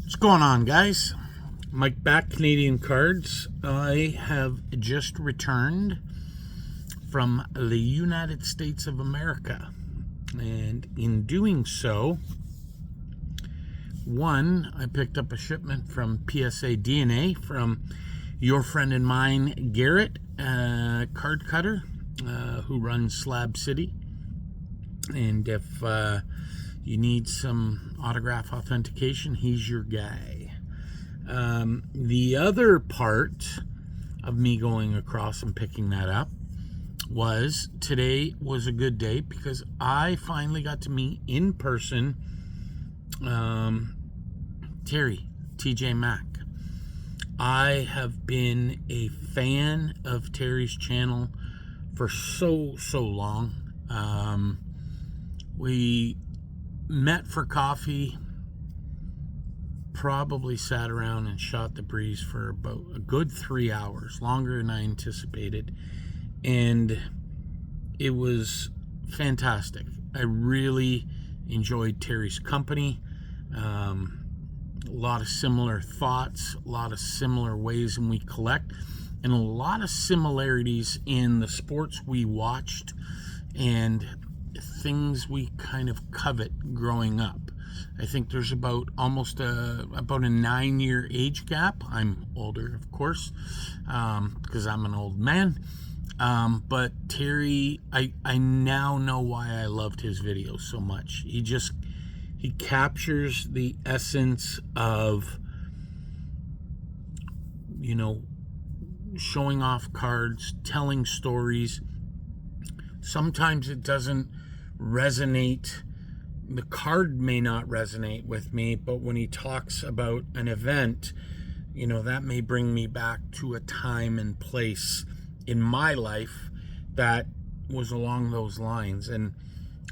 What's going on, guys? Mike back, Canadian Cards. I have just returned from the United States of America. And in doing so, one, I picked up a shipment from PSA DNA from your friend and mine, Garrett, card cutter, who runs Slab City. And if you need some autograph authentication, he's your guy. The other part of me going across and picking that up was today was a good day because I finally got to meet in person Terry, TJ Mack. I have been a fan of Terry's channel for so long. We met for coffee, probably sat around and shot the breeze for about a good 3 hours, longer than I anticipated, and it was fantastic. I really enjoyed Terry's company. A lot of similar thoughts, a lot of similar ways in we collect, and a lot of similarities in the sports we watched and things we kind of covet growing up. I think there's about almost a 9-year age gap. I'm older, of course, because I'm an old man. But Terry, I now know why I loved his videos so much. He captures the essence of, showing off cards, telling stories. Sometimes it doesn't resonate. The card may not resonate with me, but when he talks about an event, that may bring me back to a time and place in my life that was along those lines. And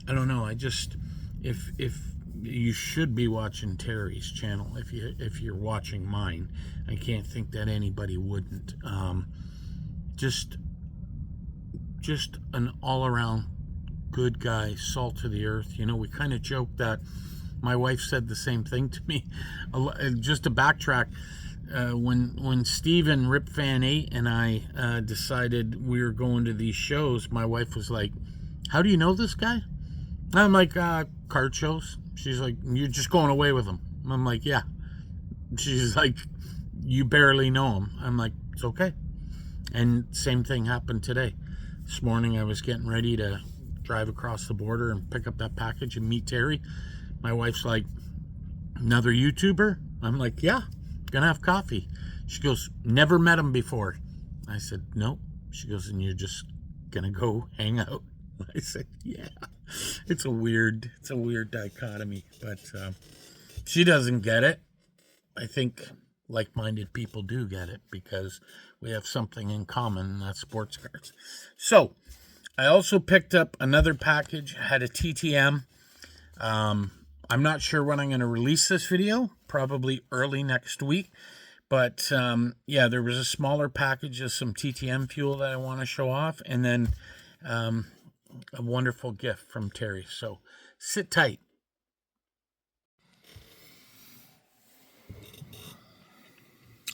I don't know, if you should be watching Terry's channel if you're watching mine. I can't think that anybody wouldn't. Just an all-around good guy, salt of the earth. We kind of joked that my wife said the same thing to me. Just to backtrack, when Steven Rip Fan 8 and I decided we were going to these shows, my wife was like, "How do you know this guy?" I'm like, "Card shows." She's like, "You're just going away with him." I'm like, "Yeah." She's like, "You barely know him." I'm like, "It's okay." And same thing happened today. This morning I was getting ready to drive across the border and pick up that package and meet Terry. My wife's like, "Another YouTuber?" I'm like, "Yeah, gonna have coffee." She goes, "Never met him before." I said, "Nope." She goes, "And you're just gonna go hang out?" I said, "Yeah." It's a weird dichotomy, but she doesn't get it. I think like-minded people do get it because we have something in common, and that's sports cards. So I also picked up another package, had a TTM. I'm not sure when I'm going to release this video, probably early next week. But yeah, there was a smaller package of some TTM fuel that I want to show off, and then a wonderful gift from Terry. So sit tight.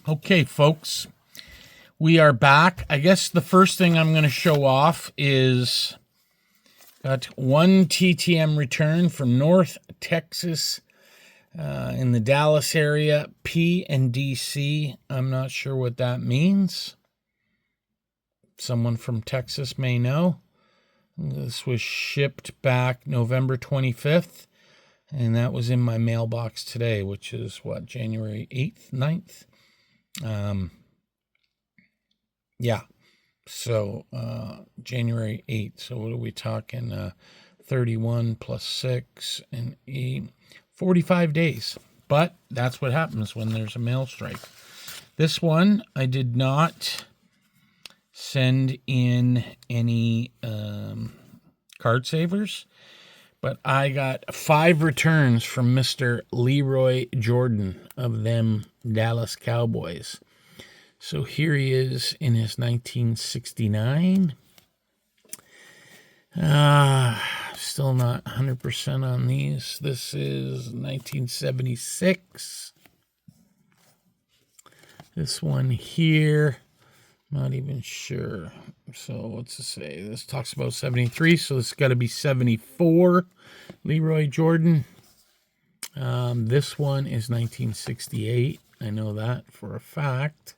Okay, folks, we are back. I guess the first thing I'm going to show off is got one TTM return from North Texas in the Dallas area, P and DC. I'm not sure what that means. Someone from Texas may know. This was shipped back November 25th, and that was in my mailbox today, which is what, January 8th, 9th? Yeah. So, January 8th. So what are we talking? 31 plus 6 and 8, 45 days. But that's what happens when there's a mail strike. This one, I did not send in any card savers, but I got 5 returns from Mr. Leroy Jordan of them Dallas Cowboys. So here he is in his 1969. Still not 100% on these. This is 1976. This one here, not even sure. So what's it say? This talks about 73, so this has got to be 74. Leroy Jordan. This one is 1968. I know that for a fact.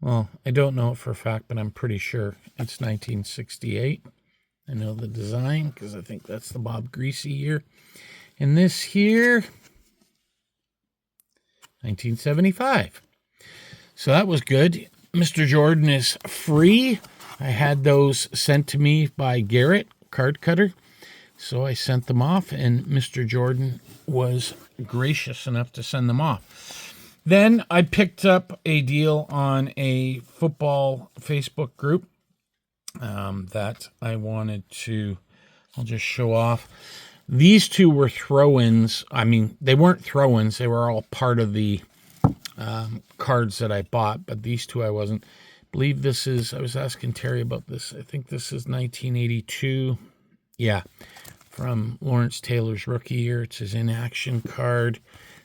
Well, I don't know it for a fact, but I'm pretty sure it's 1968. I know the design because I think that's the Bob Greasy year. And this here, 1975. So that was good. Mr. Jordan is free. I had those sent to me by Garrett, card cutter. So I sent them off, and Mr. Jordan was gracious enough to send them off. Then I picked up a deal on a football Facebook group that I wanted to, I'll just show off. These two were throw-ins. I mean, they weren't throw-ins. They were all part of the cards that I bought, but these two I wasn't. I believe this is, I was asking Terry about this. I think this is 1982. Yeah, from Lawrence Taylor's rookie year. It's his in-action card.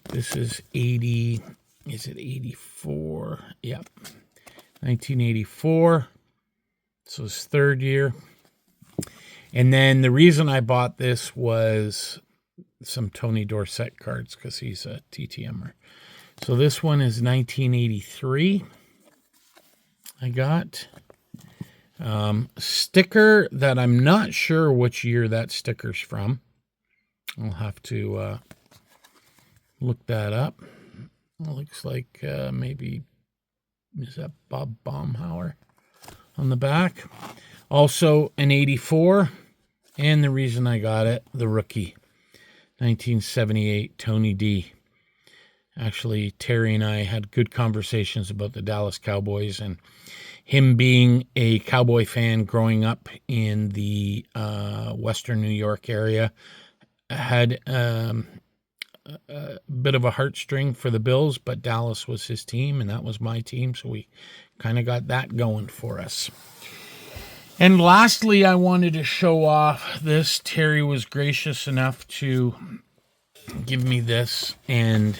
This is 80, is it 84? Yep, 1984. So his third year. And then the reason I bought this was some Tony Dorsett cards because he's a TTMer. So this one is 1983. I got sticker that I'm not sure which year that sticker's from. I'll have to look that up. It looks like maybe, is that Bob Baumhauer on the back? Also an 84. And the reason I got it, the rookie, 1978 Tony D. Actually, Terry and I had good conversations about the Dallas Cowboys, and him being a Cowboy fan growing up in the Western New York area, had a bit of a heartstring for the Bills, but Dallas was his team, and that was my team, so we kind of got that going for us. And lastly, I wanted to show off this. Terry was gracious enough to give me this, and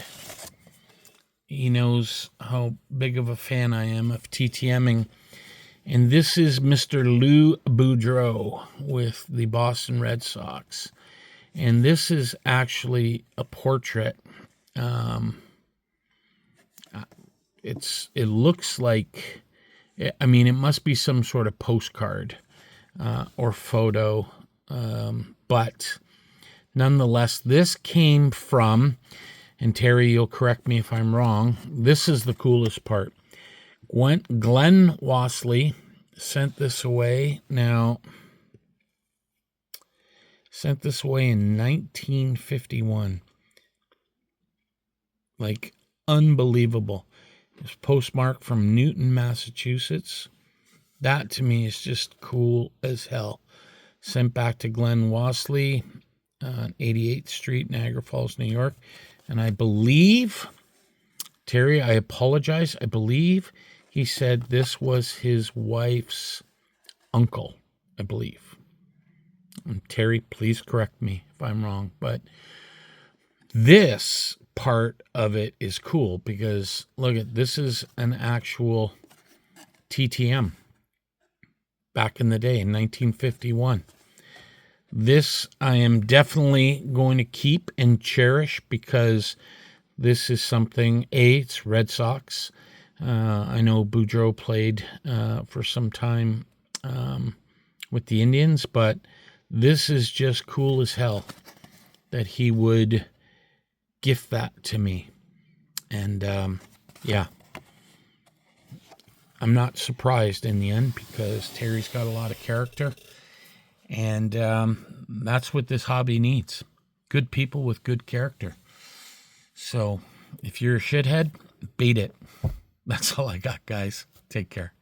he knows how big of a fan I am of TTMing. And this is Mr. Lou Boudreau with the Boston Red Sox. And this is actually a portrait. It looks like, I mean, it must be some sort of postcard or photo. But nonetheless, this came from, and Terry, you'll correct me if I'm wrong, this is the coolest part. Glenn Wassley sent this away. Now, sent this away in 1951. Like, unbelievable. It's postmarked from Newton, Massachusetts. That to me is just cool as hell. Sent back to Glenn Wassley on 88th Street, Niagara Falls, New York. And I believe, Terry, I apologize, I believe he said this was his wife's uncle, I believe. And Terry, please correct me if I'm wrong. But this part of it is cool because, look at, this is an actual TTM back in the day in 1951. This I am definitely going to keep and cherish because this is something, it's Red Sox. I know Boudreau played for some time with the Indians, but this is just cool as hell that he would gift that to me. And yeah, I'm not surprised in the end because Terry's got a lot of character. And that's what this hobby needs. Good people with good character. So if you're a shithead, beat it. That's all I got, guys. Take care.